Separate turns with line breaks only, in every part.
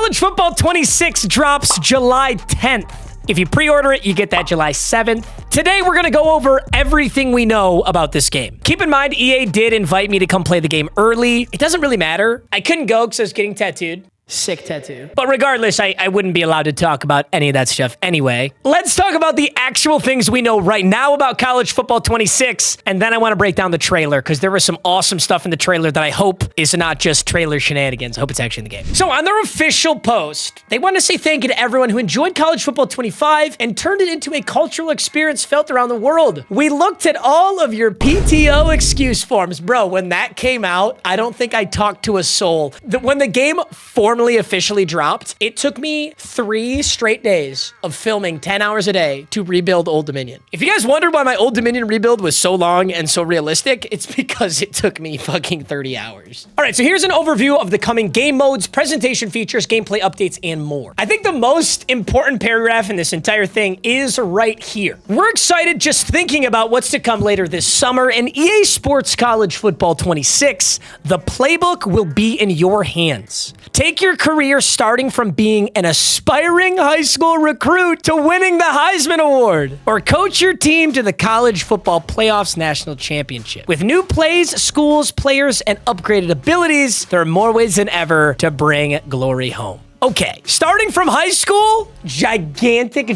College Football 26 drops July 10th. If you pre-order it, you get that July 7th. Today, we're going to go over everything we know about this game. Keep in mind, EA did invite me to come play the game early. It doesn't really matter. I couldn't go because I was getting tattooed. Sick tattoo. But regardless, I wouldn't be allowed to talk about any of that stuff anyway. Let's talk about the actual things we know right now about College Football 26, and then I want to break down the trailer, because there was some awesome stuff in the trailer that I hope is not just trailer shenanigans. I hope it's actually in the game. So on their official post, they want to say thank you to everyone who enjoyed College Football 25 and turned it into a cultural experience felt around the world. We looked at all of your PTO excuse forms. Bro, when that came out, I don't think I talked to a soul. When the game formally officially dropped, it took me 3 straight days of filming 10 hours a day to rebuild Old Dominion. If you guys wondered why my Old Dominion rebuild was so long and so realistic, it's because it took me fucking 30 hours. All right, so here's an overview of the coming game modes, presentation features, gameplay updates, and more. I think the most important paragraph in this entire thing is right here. We're excited just thinking about what's to come later this summer, and EA Sports College Football 26, the playbook will be in your hands. Take your career starting from being an aspiring high school recruit to winning the Heisman Award, or coach your team to the College Football Playoffs National Championship. With new plays, schools, players, and upgraded abilities, there are more ways than ever to bring glory home. Okay, starting from high school, gigantic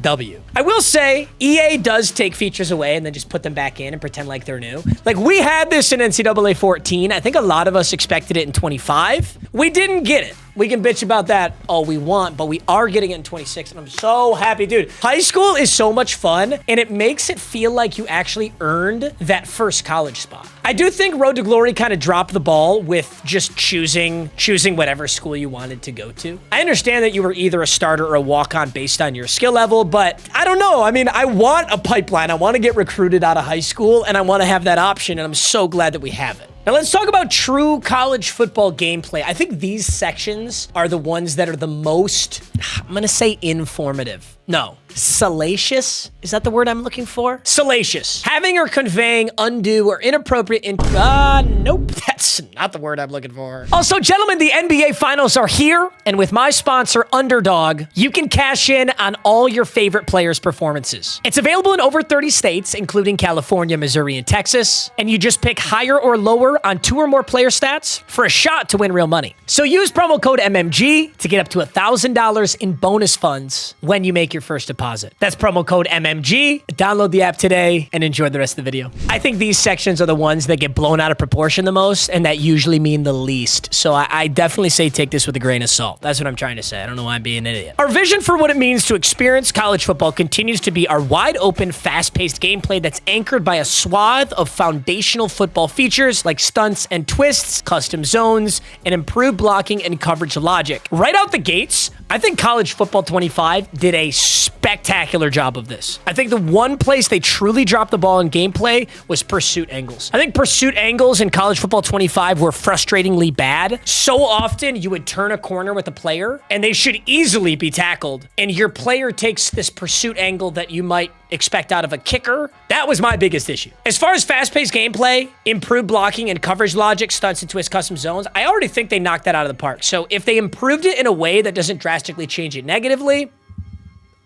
W. I will say, EA does take features away and then just put them back in and pretend like they're new. Like, we had this in NCAA 14. I think a lot of us expected it in 25. We didn't get it. We can bitch about that all we want, but we are getting it in 26, and I'm so happy, dude. High school is so much fun, and it makes it feel like you actually earned that first college spot. I do think Road to Glory kind of dropped the ball with just choosing whatever school you wanted to go to. I understand that you were either a starter or a walk-on based on your skill level, but I don't know. I mean, I want a pipeline. I want to get recruited out of high school, and I want to have that option, and I'm so glad that we have it. Now let's talk about true college football gameplay. I think these sections are the ones that are the most, I'm going to say informative. No, salacious? Is that the word I'm looking for? Salacious. Having or conveying undue or inappropriate nope, that's not the word I'm looking for. Also, gentlemen, the NBA Finals are here, and with my sponsor, Underdog, you can cash in on all your favorite players' performances. It's available in over 30 states, including California, Missouri, and Texas, and you just pick higher or lower on 2 or more player stats for a shot to win real money. So use promo code MMG to get up to $1,000 in bonus funds when you make your first deposit. That's promo code MMG. Download the app today and enjoy the rest of the video. I think these sections are the ones that get blown out of proportion the most, and that usually mean the least. So I definitely say take this with a grain of salt. That's what I'm trying to say. I don't know why I'm being an idiot. Our vision for what it means to experience college football continues to be our wide open, fast-paced gameplay that's anchored by a swath of foundational football features like stunts and twists, custom zones, and improved blocking and coverage logic. Right out the gates, I think College Football 25 did a spectacular job of this. I think the one place they truly dropped the ball in gameplay was pursuit angles. I think pursuit angles in College Football 25 were frustratingly bad. So often you would turn a corner with a player and they should easily be tackled, and your player takes this pursuit angle that you might expect out of a kicker. That was my biggest issue. As far as fast-paced gameplay, improved blocking and coverage logic, stunts and twist custom zones, I already think they knocked that out of the park. So if they improved it in a way that doesn't drastically change it negatively,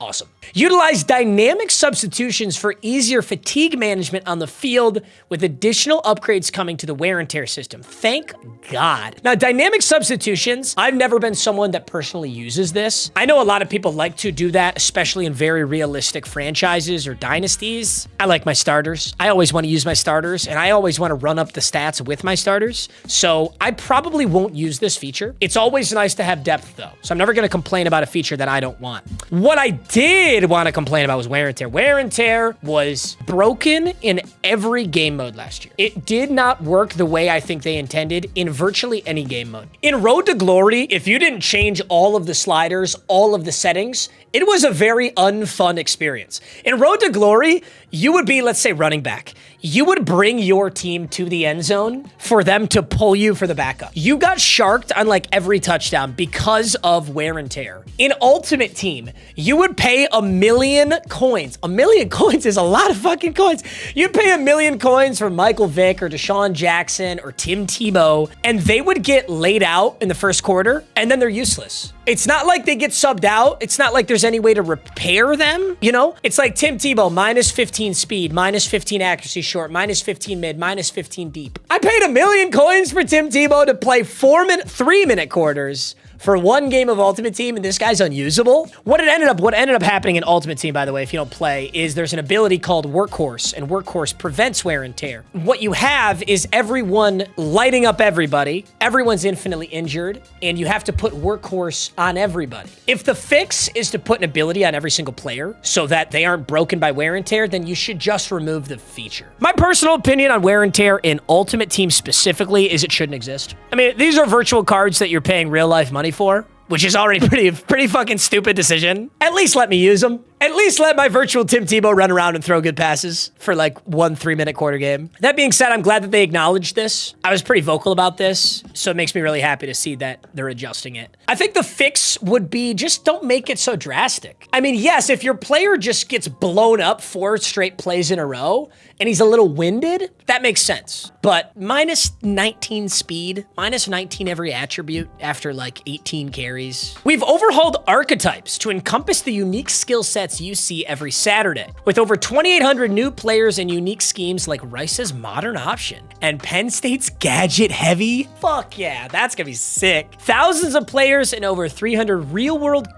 awesome. Utilize dynamic substitutions for easier fatigue management on the field, with additional upgrades coming to the wear and tear system. Thank God. Now, dynamic substitutions, I've never been someone that personally uses this. I know a lot of people like to do that, especially in very realistic franchises or dynasties. I like my starters. I always want to use my starters, and I always want to run up the stats with my starters. So I probably won't use this feature. It's always nice to have depth, though. So I'm never going to complain about a feature that I don't want. What I did want to complain about was wear and tear. Wear and tear was broken in every game mode last year. It did not work the way I think they intended in virtually any game mode. In Road to Glory, if you didn't change all of the sliders, all of the settings, it was a very unfun experience. In Road to Glory, You would be, let's say, running back. You would bring your team to the end zone for them to pull you for the backup. You got sharked on like every touchdown because of wear and tear. In Ultimate Team, you would pay 1,000,000 coins. 1,000,000 coins is a lot of fucking coins. You'd pay 1,000,000 coins for Michael Vick or Deshaun Jackson or Tim Tebow, and they would get laid out in the first quarter, and then they're useless. It's not like they get subbed out. It's not like there's any way to repair them, you know? It's like Tim Tebow, minus 15 speed, minus 15 accuracy short, minus 15 mid, minus 15 deep. I paid 1,000,000 coins for Tim Tebow to play 3-minute quarters for one game of Ultimate Team, and this guy's unusable. What ended up happening in Ultimate Team, by the way, if you don't play, is there's an ability called Workhorse, and Workhorse prevents wear and tear. What you have is everyone lighting up everybody, everyone's infinitely injured, and you have to put Workhorse on everybody. If the fix is to put an ability on every single player so that they aren't broken by wear and tear, then you should just remove the feature. My personal opinion on wear and tear in Ultimate Team specifically is it shouldn't exist. I mean, these are virtual cards that you're paying real life money for, which is already pretty fucking stupid decision. At least let me use them. At least let my virtual Tim Tebow run around and throw good passes for like one 3-minute quarter game. That being said, I'm glad that they acknowledged this. I was pretty vocal about this, so it makes me really happy to see that they're adjusting it. I think the fix would be just don't make it so drastic. I mean, yes, if your player just gets blown up 4 straight plays in a row and he's a little winded, that makes sense. But minus 19 speed, minus 19 every attribute after like 18 carries. We've overhauled archetypes to encompass the unique skill sets you see every Saturday. With over 2,800 new players and unique schemes like Rice's Modern Option and Penn State's Gadget Heavy. Fuck yeah, that's gonna be sick. Thousands of players and over 300 real-world...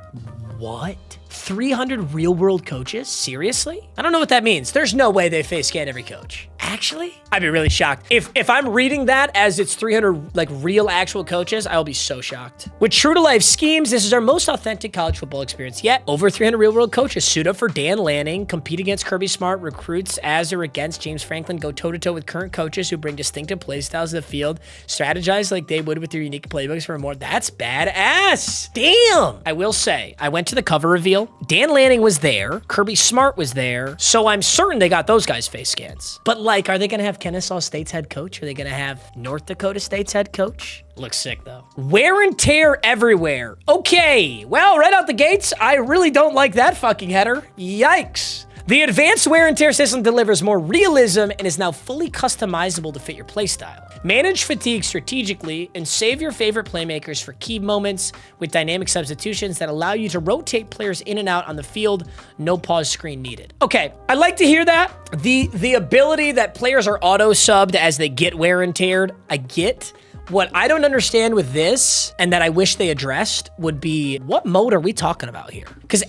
What? 300 real-world coaches? Seriously? I don't know what that means. There's no way they face scan every coach. Actually? I'd be really shocked. If I'm reading that as it's 300 like real actual coaches, I'll be so shocked. With true-to-life schemes, this is our most authentic college football experience yet. Over 300 real-world coaches suit up for Dan Lanning, compete against Kirby Smart, recruits as or against James Franklin, go toe-to-toe with current coaches who bring distinctive play styles to the field, strategize like they would with their unique playbooks for more. That's badass. Damn. I will say, I went to the cover reveal. Dan Lanning was there. Kirby Smart was there. So I'm certain they got those guys' face scans. But like, are they going to have Kennesaw State's head coach? Are they going to have North Dakota State's head coach? Looks sick, though. Wear and tear everywhere. Okay, well, right out the gates, I really don't like that fucking header. Yikes. The advanced wear and tear system delivers more realism and is now fully customizable to fit your playstyle. Manage fatigue strategically and save your favorite playmakers for key moments with dynamic substitutions that allow you to rotate players in and out on the field. No pause screen needed. Okay, I like to hear that. The ability that players are auto-subbed as they get wear and teared, I get. What I don't understand with this, and that I wish they addressed, would be what mode are we talking about here? Because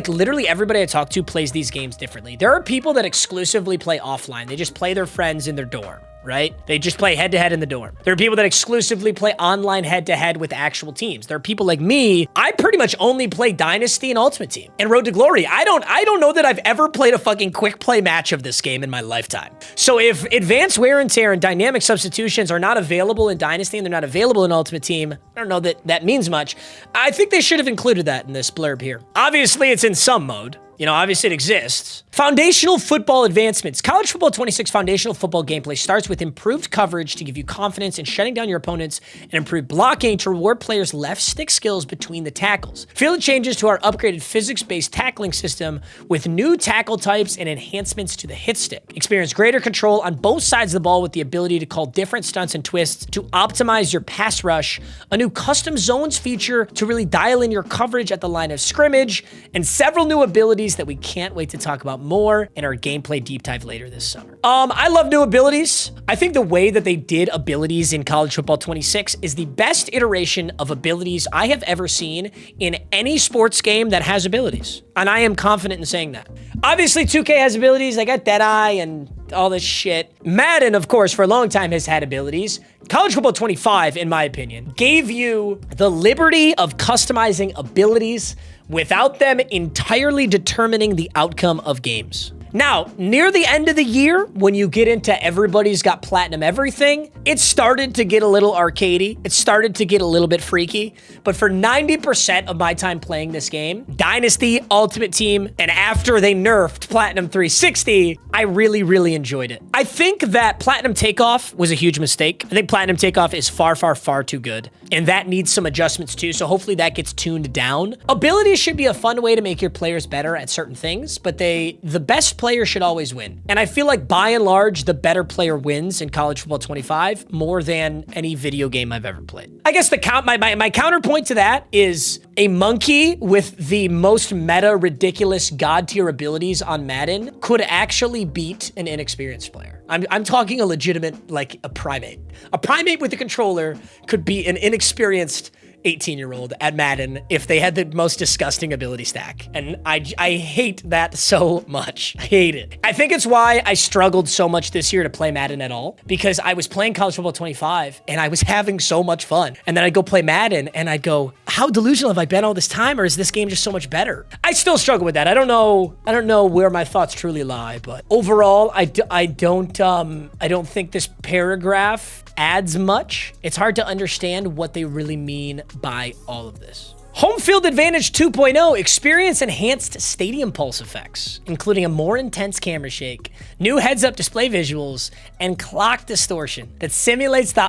literally everybody I talk to plays these games differently. There are people that exclusively play offline. They just play their friends in their dorm, right? They just play head-to-head in the dorm. There are people that exclusively play online head-to-head with actual teams. There are people like me. I pretty much only play Dynasty and Ultimate Team and Road to Glory. I don't know that I've ever played a fucking quick play match of this game in my lifetime. So if advanced wear and tear and dynamic substitutions are not available in Dynasty and they're not available in Ultimate Team, I don't know that that means much. I think they should have included that in this blurb here. Obviously, it's in some mode. You know, obviously it exists. Foundational football advancements. College Football 26 foundational football gameplay starts with improved coverage to give you confidence in shutting down your opponents and improved blocking to reward players' left stick skills between the tackles. Feel the changes to our upgraded physics-based tackling system with new tackle types and enhancements to the hit stick. Experience greater control on both sides of the ball with the ability to call different stunts and twists to optimize your pass rush, a new custom zones feature to really dial in your coverage at the line of scrimmage, and several new abilities that we can't wait to talk about more in our gameplay deep dive later this summer. I love new abilities. I think the way that they did abilities in College Football 26 is the best iteration of abilities I have ever seen in any sports game that has abilities. And I am confident in saying that. Obviously, 2K has abilities. They got Deadeye and all this shit. Madden, of course, for a long time has had abilities. College Football 25, in my opinion, gave you the liberty of customizing abilities without them entirely determining the outcome of games. Now, near the end of the year, when you get into everybody's got platinum everything, it started to get a little arcadey. It started to get a little bit freaky. But for 90% of my time playing this game, Dynasty, Ultimate Team, and after they nerfed Platinum 360, I really, really enjoyed it. I think that Platinum Takeoff was a huge mistake. I think Platinum Takeoff is far, far, far too good. And that needs some adjustments too, so hopefully that gets tuned down. Abilities should be a fun way to make your players better at certain things, but the best player should always win. And I feel like by and large, the better player wins in College Football 25 more than any video game I've ever played. I guess my counterpoint to that is a monkey with the most meta, ridiculous god tier abilities on Madden could actually beat an inexperienced player. I'm talking a legitimate, like a primate. A primate with a controller could beat an inexperienced 18-year-old at Madden if they had the most disgusting ability stack. And I hate that so much. I hate it. I think it's why I struggled so much this year to play Madden at all, because I was playing College Football 25 and I was having so much fun. And then I'd go play Madden and I'd go, how delusional have I been all this time, or is this game just so much better? I still struggle with that. I don't know where my thoughts truly lie, but overall, I don't think this paragraph adds much. It's hard to understand what they really mean by all of this. Home Field Advantage 2.0, experience enhanced stadium pulse effects, including a more intense camera shake, new heads-up display visuals, and clock distortion that simulates the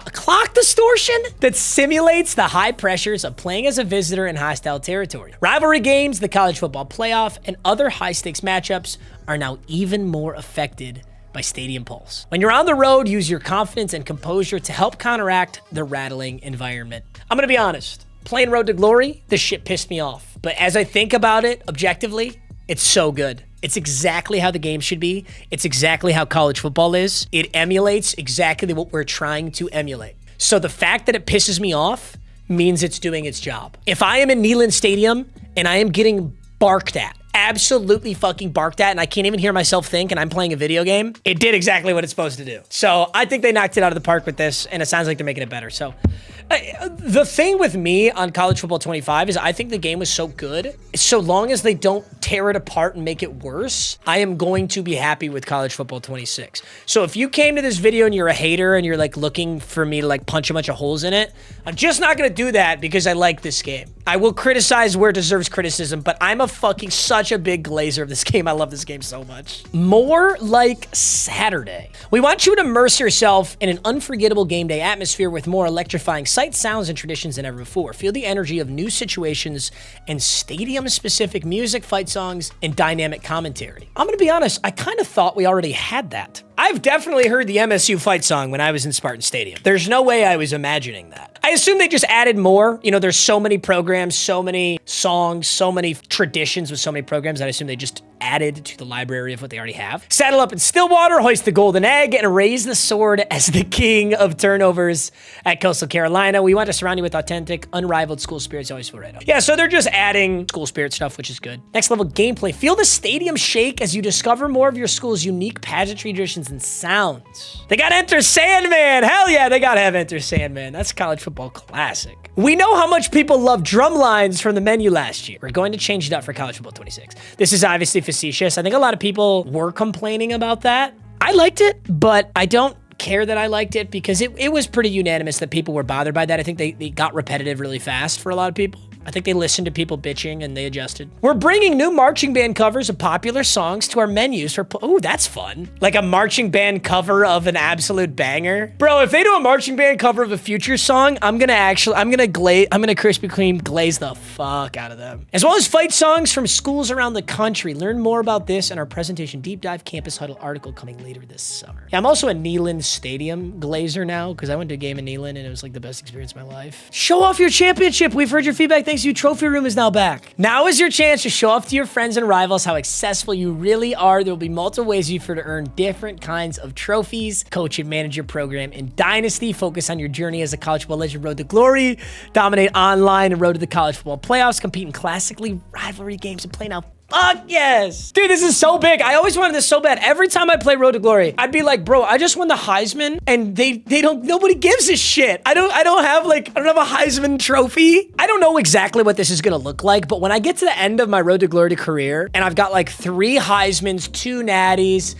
high pressures of playing as a visitor in hostile territory. Rivalry games, the college football playoff, and other high-stakes matchups are now even more affected by Stadium Pulse. When you're on the road, use your confidence and composure to help counteract the rattling environment. I'm gonna be honest. Playing Road to Glory, this shit pissed me off. But as I think about it objectively, it's so good. It's exactly how the game should be. It's exactly how college football is. It emulates exactly what we're trying to emulate. So the fact that it pisses me off means it's doing its job. If I am in Neyland Stadium and I am getting barked at, absolutely fucking barked at, and I can't even hear myself think, and I'm playing a video game, it did exactly what it's supposed to do. So I think they knocked it out of the park with this, and it sounds like they're making it better. So the thing with me on College Football 25 is I think the game was so good. So long as they don't tear it apart and make it worse, I am going to be happy with College Football 26. So if you came to this video and you're a hater and you're like looking for me to like punch a bunch of holes in it, I'm just not going to do that because I like this game. I will criticize where it deserves criticism, but I'm a fucking such a big glazer of this game. I love this game so much. More like Saturday. We want you to immerse yourself in an unforgettable game day atmosphere with more electrifying sights, sounds, and traditions than ever before. Feel the energy of new situations and stadium-specific music, fight songs, and dynamic commentary. I'm gonna be honest, I kind of thought we already had that. I've definitely heard the MSU fight song when I was in Spartan Stadium. There's no way I was imagining that. I assume they just added more. You know, there's so many programs, so many songs, so many traditions with so many programs that I assume they just added to the library of what they already have. Saddle up in Stillwater, hoist the golden egg, and raise the sword as the king of turnovers at Coastal Carolina. We want to surround you with authentic, unrivaled school spirits. Always feel right up. Yeah, so they're just adding school spirit stuff, which is good. Next level gameplay. Feel the stadium shake as you discover more of your school's unique pageantry traditions and sounds. They got Enter Sandman. Hell yeah, they gotta have Enter Sandman. That's college football classic. We know how much people love drum lines from the menu last year. We're going to change it up for College Football 26. This is obviously facetious. I think a lot of people were complaining about that. I liked it, but I don't care that I liked it because it was pretty unanimous that people were bothered by that. I think they got repetitive really fast for a lot of people. I think they listened to people bitching and they adjusted. We're bringing new marching band covers of popular songs to our menus for, oh, that's fun. Like a marching band cover of an absolute banger. Bro, if they do a marching band cover of a Future song, I'm gonna Krispy Kreme glaze the fuck out of them. As well as fight songs from schools around the country. Learn more about this in our presentation deep dive campus huddle article coming later this summer. Yeah, I'm also a Neyland Stadium glazer now because I went to a game in Neyland and it was like the best experience of my life. Show off your championship. We've heard your feedback. Thanks to you. Trophy Room is now back. Now is your chance to show off to your friends and rivals how accessible you really are. There will be multiple ways for you to earn different kinds of trophies. Coach and manage your program in Dynasty. Focus on your journey as a college football legend. Road to glory. Dominate online and road to the college football playoffs. Compete in classically rivalry games and play now Fuck yes. Dude, this is so big. I always wanted this so bad. Every time I play Road to Glory, I'd be like, bro, I just won the Heisman and nobody gives a shit. I don't have a Heisman trophy. I don't know exactly what this is gonna look like, but when I get to the end of my Road to Glory career and I've got like 3 Heismans, 2 Natties,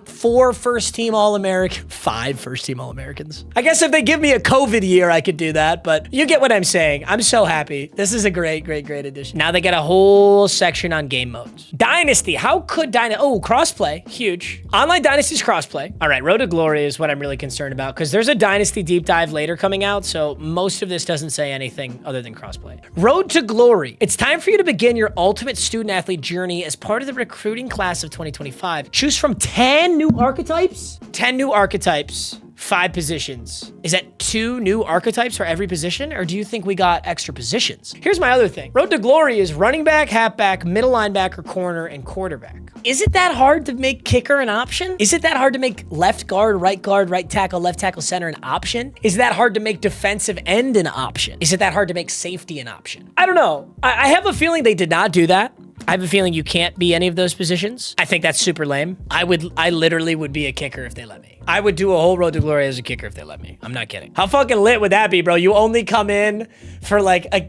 4 first team All-American, 5 first team All-Americans. I guess if they give me a COVID year, I could do that, but you get what I'm saying. I'm so happy. This is a great addition. Now they got a whole section on game modes. Dynasty, how could crossplay, huge. Online Dynasty's crossplay. All right, Road to Glory is what I'm really concerned about because there's a Dynasty deep dive later coming out, so most of this doesn't say anything other than crossplay. Road to Glory. It's time for you to begin your ultimate student athlete journey as part of the recruiting class of 2025. Choose from 10 new archetypes. 10 new archetypes. 5 positions. Is that 2 new archetypes for every position, or do you think we got extra positions? Here's my other thing. Road to Glory is running back, halfback, middle linebacker, corner, and quarterback. Is it that hard to make kicker an option? Is it that hard to make left guard, right tackle, left tackle, center an option? Is it that hard to make defensive end an option? Is it that hard to make safety an option? I don't know. I have a feeling they did not do that. I have a feeling you can't be any of those positions. I think that's super lame. I literally would be a kicker if they let me. I would do a whole Road to Glory as a kicker if they let me. I'm not kidding. How fucking lit would that be, bro? You only come in for like a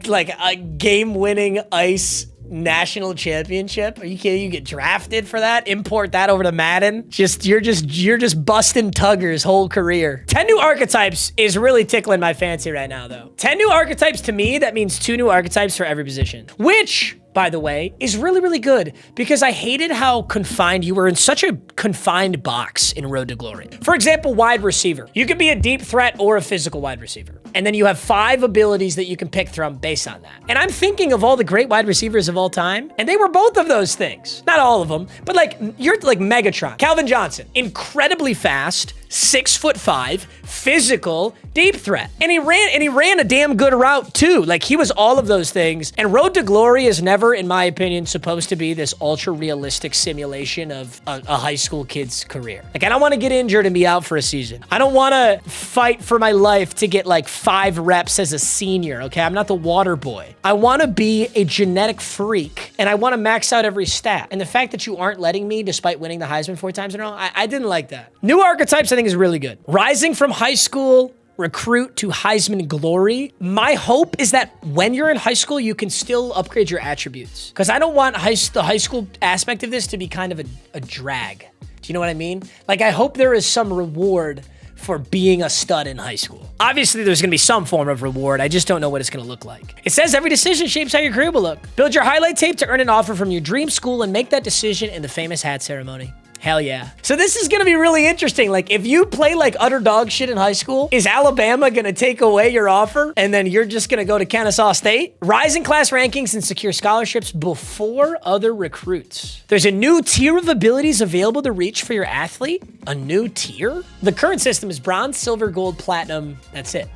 game-winning ice national championship? Are you kidding? You get drafted for that? Import that over to Madden? You're just busting Tugger's whole career. 10 new archetypes is really tickling my fancy right now, though. 10 new archetypes to me, that means 2 new archetypes for every position, which, by the way, is really good because I hated how confined you were in such a confined box in Road to Glory. For example, wide receiver. You could be a deep threat or a physical wide receiver. And then you have 5 abilities that you can pick from based on that. And I'm thinking of all the great wide receivers of all time, and they were both of those things. Not all of them, but you're like Megatron. Calvin Johnson, incredibly fast, 6'5", physical, deep threat. And he ran a damn good route too. Like, he was all of those things. And Road to Glory is never, in my opinion, supposed to be this ultra realistic simulation of a high school kid's career. Like, I don't want to get injured and be out for a season. I don't want to fight for my life to get like 5 reps as a senior, okay? I'm not the water boy. I want to be a genetic freak, and I want to max out every stat. And the fact that you aren't letting me, despite winning the Heisman 4 times in a row, I didn't like that. New archetypes, I think, is really good. Rising from high school recruit to Heisman glory. My hope is that when you're in high school, you can still upgrade your attributes. Because I don't want the high school aspect of this to be kind of a drag. Do you know what I mean? Like, I hope there is some reward for being a stud in high school. Obviously, there's gonna be some form of reward. I just don't know what it's gonna look like. It says every decision shapes how your career will look. Build your highlight tape to earn an offer from your dream school and make that decision in the famous hat ceremony. Hell yeah. So this is going to be really interesting. Like, if you play like utter dog shit in high school, is Alabama going to take away your offer and then you're just going to go to Kennesaw State? Rise in class rankings and secure scholarships before other recruits. There's a new tier of abilities available to reach for your athlete. A new tier? The current system is bronze, silver, gold, platinum. That's it.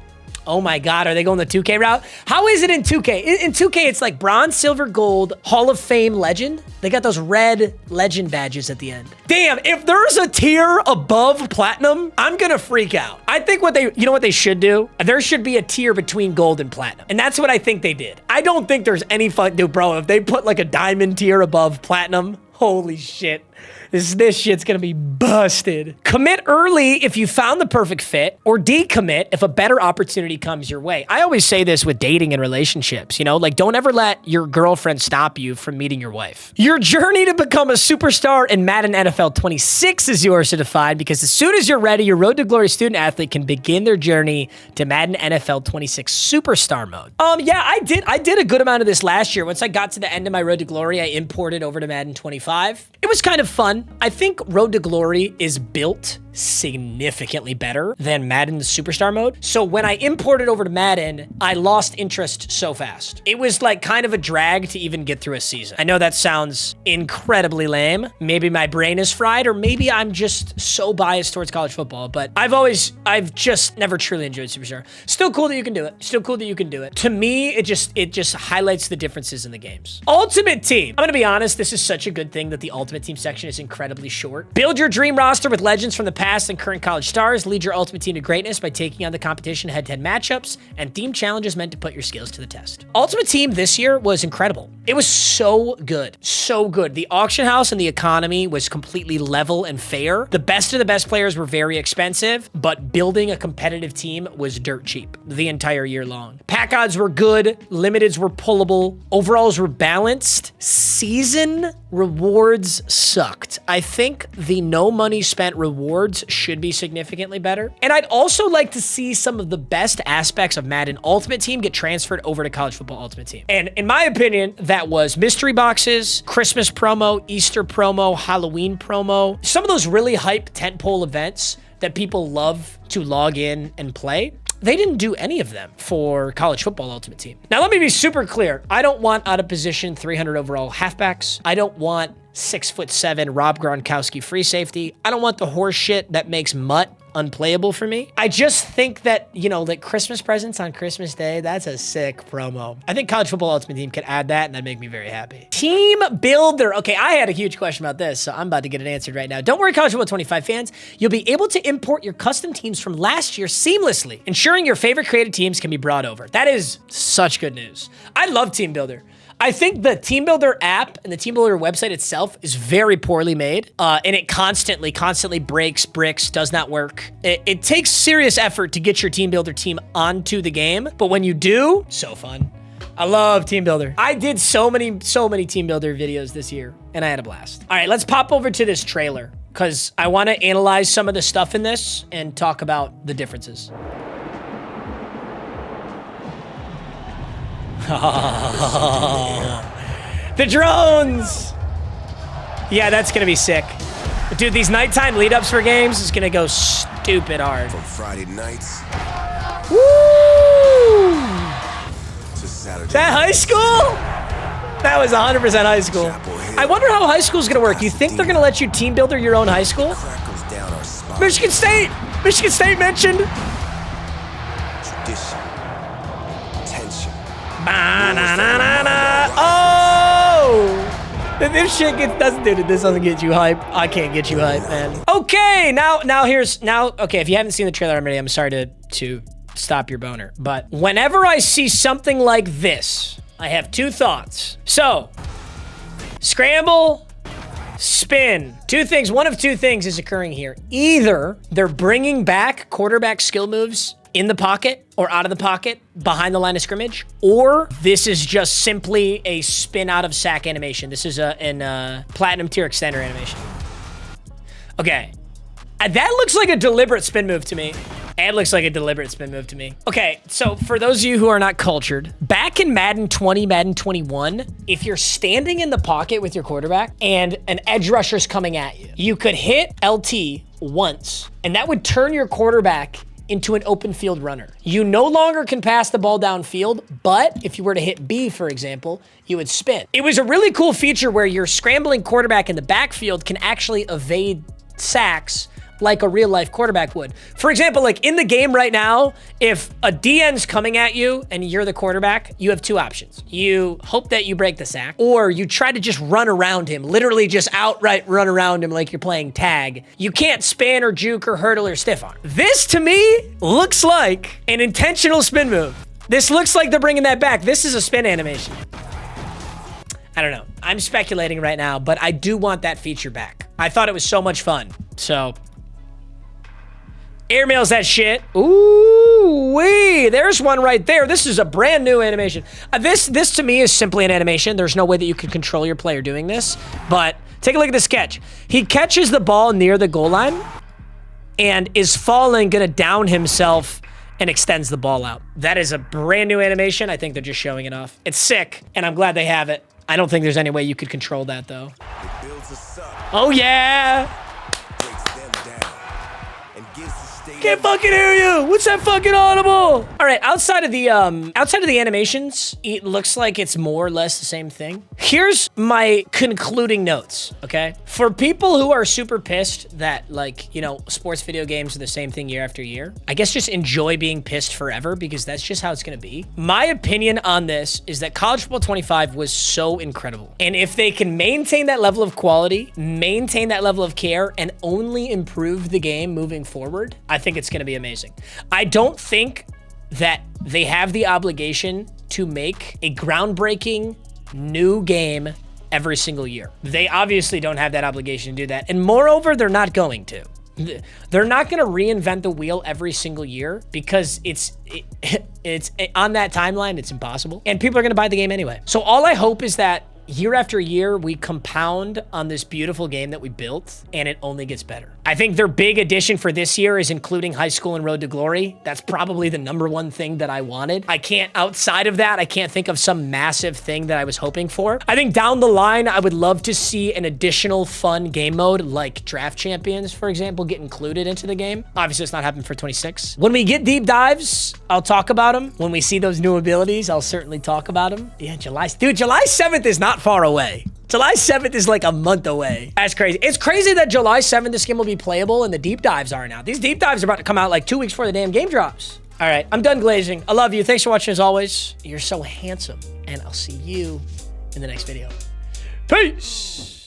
Oh my God, are they going the 2K route? How is it in 2K? In 2K, it's like bronze, silver, gold, Hall of Fame legend. They got those red legend badges at the end. Damn, if there's a tier above platinum, I'm gonna freak out. I think you know what they should do? There should be a tier between gold and platinum. And that's what I think they did. I don't think there's any dude, bro, if they put like a diamond tier above platinum, holy shit. This shit's gonna be busted. Commit early if you found the perfect fit, or decommit if a better opportunity comes your way. I always say this with dating and relationships, you know, like, don't ever let your girlfriend stop you from meeting your wife. Your journey to become a superstar in Madden NFL 26 is yours to define, because as soon as you're ready, your Road to Glory student athlete can begin their journey to Madden NFL 26 Superstar mode. Yeah, I did a good amount of this last year. Once I got to the end of my Road to Glory, I imported over to Madden 25. It was kind of fun. I think Road to Glory is built significantly better than Madden's Superstar mode. So when I imported over to Madden, I lost interest so fast. It was like kind of a drag to even get through a season. I know that sounds incredibly lame. Maybe my brain is fried, or maybe I'm just so biased towards college football, but I've just never truly enjoyed Superstar. Still cool that you can do it. Still cool that you can do it. To me, it just highlights the differences in the games. Ultimate Team. I'm gonna be honest, this is such a good thing that the Ultimate Team section is incredibly short. Build your dream roster with legends from the past past and current college stars. Lead your ultimate team to greatness by taking on the competition head-to-head matchups and theme challenges meant to put your skills to the test. Ultimate Team this year was incredible. It was so good. So good. The auction house and the economy was completely level and fair. The best of the best players were very expensive, but building a competitive team was dirt cheap the entire year long. Pack odds were good. Limiteds were pullable. Overalls were balanced. Season rewards sucked. I think the no money spent rewards should be significantly better. And I'd also like to see some of the best aspects of Madden Ultimate Team get transferred over to College Football Ultimate Team. And in my opinion, that was mystery boxes, Christmas promo, Easter promo, Halloween promo. Some of those really hype tentpole events that people love to log in and play. They didn't do any of them for College Football Ultimate Team. Now, let me be super clear. I don't want out of position 300 overall halfbacks. I don't want 6'7" Rob Gronkowski free safety. I don't want the horse shit that makes Mutt unplayable for me. I just think that, you know, like Christmas presents on Christmas Day, that's a sick promo. I think College Football Ultimate Team could add that and that'd make me very happy. Team Builder. Okay, I had a huge question about this, so I'm about to get it answered right now. Don't worry, College Football 25 fans. You'll be able to import your custom teams from last year seamlessly, ensuring your favorite created teams can be brought over. That is such good news. I love Team Builder. I think the Team Builder app and the Team Builder website itself is very poorly made, and it constantly breaks, bricks, does not work. It takes serious effort to get your Team Builder team onto the game, but when you do, so fun. I love Team Builder. I did so many Team Builder videos this year, and I had a blast. All right, let's pop over to this trailer, because I want to analyze some of the stuff in this and talk about the differences. The drones! Yeah, that's gonna be sick. But dude, these nighttime lead-ups for games is gonna go stupid hard.
From Friday nights
Woo!
to Saturday.
Is that high school? That was 100% high school. I wonder how high school's gonna work. You think they're gonna let you team builder your own high school?
Crackles down our spine.
Michigan State! Michigan State mentioned!
Tradition. Tension.
Ba-na-na-na-na. Oh! This shit doesn't do it. This doesn't get you hype. I can't get you hype, man. Okay, okay, if you haven't seen the trailer already, I'm sorry to stop your boner. But whenever I see something like this, I have two thoughts. So, scramble, spin. Two things, one of two things is occurring here. Either they're bringing back quarterback skill moves in the pocket or out of the pocket behind the line of scrimmage, or this is just simply a spin out of sack animation. This is a platinum tier extender animation. Okay, that looks like a deliberate spin move to me. It looks like a deliberate spin move to me. Okay, so for those of you who are not cultured, back in Madden 20, Madden 21, if you're standing in the pocket with your quarterback and an edge rusher's coming at you, you could hit LT once, and that would turn your quarterback into an open field runner. You no longer can pass the ball downfield, but if you were to hit B, for example, you would spin. It was a really cool feature where your scrambling quarterback in the backfield can actually evade sacks like a real life quarterback would. For example, like in the game right now, if a DN's coming at you and you're the quarterback, you have two options. You hope that you break the sack, or you try to just run around him, literally just outright run around him like you're playing tag. You can't span or juke or hurdle or stiff arm. This to me looks like an intentional spin move. This looks like they're bringing that back. This is a spin animation. I don't know. I'm speculating right now, but I do want that feature back. I thought it was so much fun. So airmails that shit. Ooh, wee. There's one right there. This is a brand new animation. This to me is simply an animation. There's no way that you can control your player doing this, but take a look at this catch. He catches the ball near the goal line and is falling, gonna down himself and extends the ball out. That is a brand new animation. I think they're just showing it off. It's sick, and I'm glad they have it. I don't think there's any way you could control that though.
It builds us up,
Oh yeah.
breaks them down, and gives the stage
Can't fucking hear you. What's that fucking audible? All right, outside of the animations, it looks like it's more or less the same thing. Here's my concluding notes, okay? For people who are super pissed that, like, you know, sports video games are the same thing year after year, I guess just enjoy being pissed forever because that's just how it's gonna be. My opinion on this is that College Football 25 was so incredible. And if they can maintain that level of quality, maintain that level of care, and only improve the game moving forward, I think it's going to be amazing. I don't think that they have the obligation to make a groundbreaking new game every single year. They obviously don't have that obligation to do that. And moreover, they're not going to. They're not going to reinvent the wheel every single year because it's on that timeline, it's impossible. And people are going to buy the game anyway. So all I hope is that year after year, we compound on this beautiful game that we built, and it only gets better. I think their big addition for this year is including High School and Road to Glory. That's probably the #1 thing that I wanted. Outside of that, I can't think of some massive thing that I was hoping for. I think down the line, I would love to see an additional fun game mode like Draft Champions, for example, get included into the game. Obviously, it's not happening for 26. When we get deep dives, I'll talk about them. When we see those new abilities, I'll certainly talk about them. Yeah, July 7th is not far away. July 7th is like a month away. That's crazy. It's crazy that July 7th this game will be playable and the deep dives aren't out. These deep dives are about to come out like 2 weeks before the damn game drops. All right, I'm done glazing. I love you. Thanks for watching as always. You're so handsome. And I'll see you in the next video. Peace.